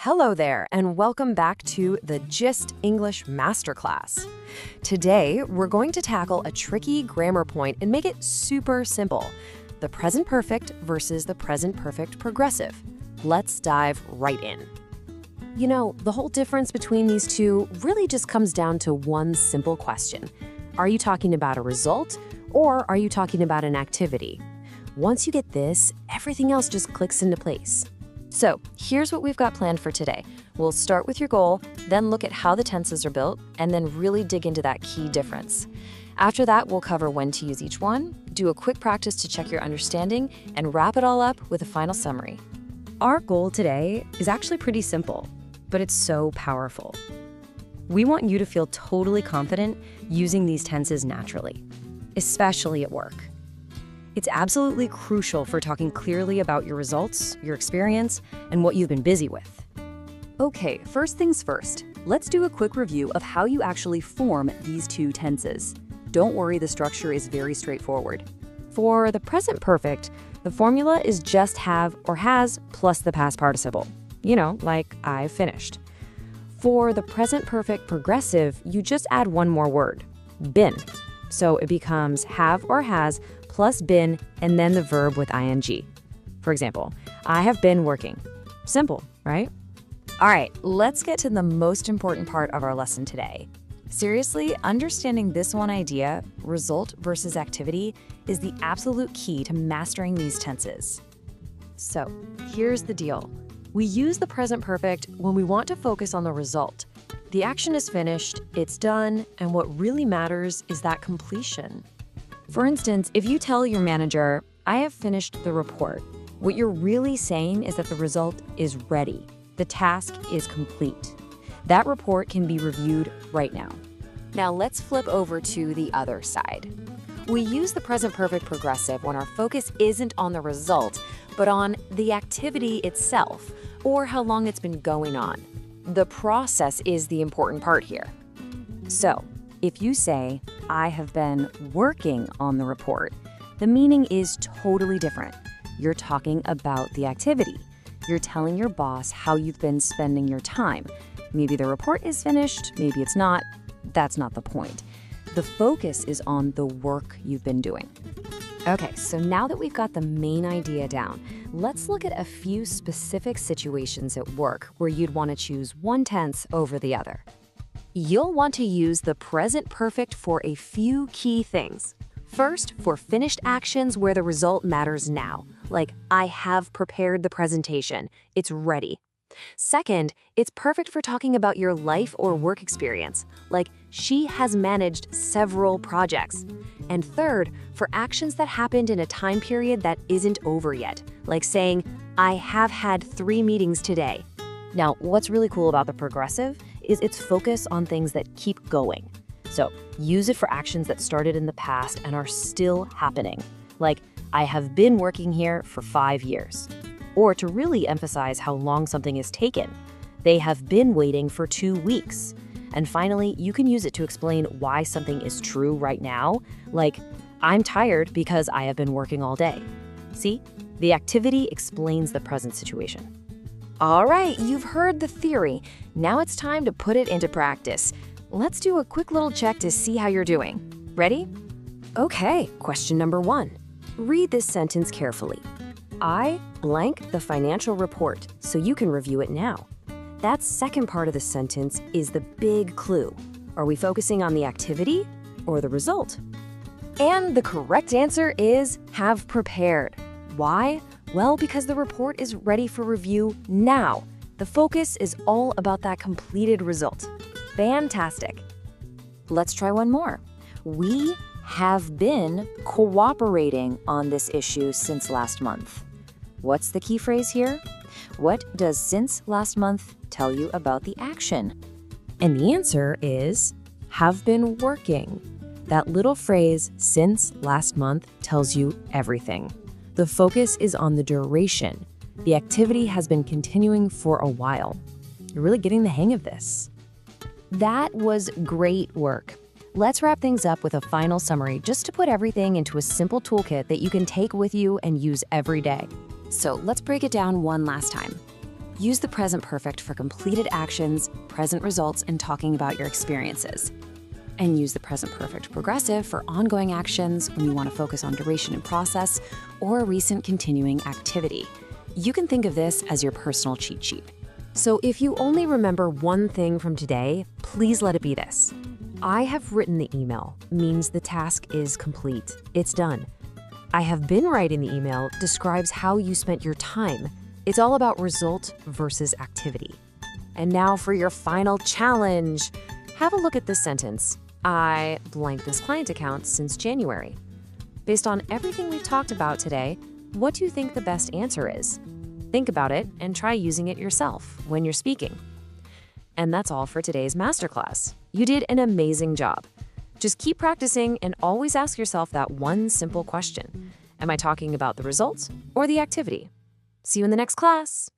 Hello there, and welcome back to the Gist English Masterclass. Today, we're going to tackle a tricky grammar point and make it super simple. The present perfect versus the present perfect progressive. Let's dive right in. You know, the whole difference between these two really just comes down to one simple question. Are you talking about a result, or are you talking about an activity? Once you get this, everything else just clicks into place. So here's what we've got planned for today. We'll start with your goal, then look at how the tenses are built, and then really dig into that key difference. After that, we'll cover when to use each one, do a quick practice to check your understanding, and wrap it all up with a final summary. Our goal today is actually pretty simple, but it's so powerful. We want you to feel totally confident using these tenses naturally, especially at work. It's absolutely crucial for talking clearly about your results, your experience, and what you've been busy with. Okay, first things first. Let's do a quick review of how you actually form these two tenses. Don't worry, the structure is very straightforward. For the present perfect, the formula is just have or has plus the past participle. You know, like I finished. For the present perfect progressive, you just add one more word, been. So it becomes have or has plus been, and then the verb with ing. For example, I have been working. Simple, right? All right, let's get to the most important part of our lesson today. Seriously, understanding this one idea, result versus activity, is the absolute key to mastering these tenses. So, here's the deal. We use the present perfect when we want to focus on the result. The action is finished, it's done, and what really matters is that completion. For instance, if you tell your manager, I have finished the report, what you're really saying is that the result is ready. The task is complete. That report can be reviewed right now. Now let's flip over to the other side. We use the present perfect progressive when our focus isn't on the result, but on the activity itself, or how long it's been going on. The process is the important part here. So, if you say, I have been working on the report, the meaning is totally different. You're talking about the activity. You're telling your boss how you've been spending your time. Maybe the report is finished, maybe it's not. That's not the point. The focus is on the work you've been doing. Okay, so now that we've got the main idea down, let's look at a few specific situations at work where you'd want to choose one tense over the other. You'll want to use the present perfect for a few key things. First, for finished actions where the result matters now, like I have prepared the presentation, it's ready. Second, it's perfect for talking about your life or work experience, like she has managed several projects. And third, for actions that happened in a time period that isn't over yet, like saying, I have had 3 meetings today. Now, what's really cool about the progressive is its focus on things that keep going. So use it for actions that started in the past and are still happening, like I have been working here for 5 years. Or to really emphasize how long something is taken, they have been waiting for 2 weeks. And finally, you can use it to explain why something is true right now, like I'm tired because I have been working all day. See, the activity explains the present situation. All right, you've heard the theory. Now it's time to put it into practice. Let's do a quick little check to see how you're doing. Ready? Okay, question number 1. Read this sentence carefully. I blank the financial report so you can review it now. That second part of the sentence is the big clue. Are we focusing on the activity or the result? And the correct answer is have prepared. Why? Well, because the report is ready for review now. The focus is all about that completed result. Fantastic. Let's try one more. We have been cooperating on this issue since last month. What's the key phrase here? What does since last month tell you about the action? And the answer is have been working. That little phrase, since last month, tells you everything. The focus is on the duration. The activity has been continuing for a while. You're really getting the hang of this. That was great work. Let's wrap things up with a final summary just to put everything into a simple toolkit that you can take with you and use every day. So let's break it down one last time. Use the present perfect for completed actions, present results, and talking about your experiences. And use the present perfect progressive for ongoing actions when you want to focus on duration and process or a recent continuing activity. You can think of this as your personal cheat sheet. So if you only remember one thing from today, please let it be this. I have written the email means the task is complete. It's done. I have been writing the email describes how you spent your time. It's all about result versus activity. And now for your final challenge. Have a look at this sentence. I blank this client account since January. Based on everything we've talked about today, what do you think the best answer is? Think about it and try using it yourself when you're speaking. And that's all for today's masterclass. You did an amazing job. Just keep practicing and always ask yourself that one simple question. Am I talking about the results or the activity? See you in the next class.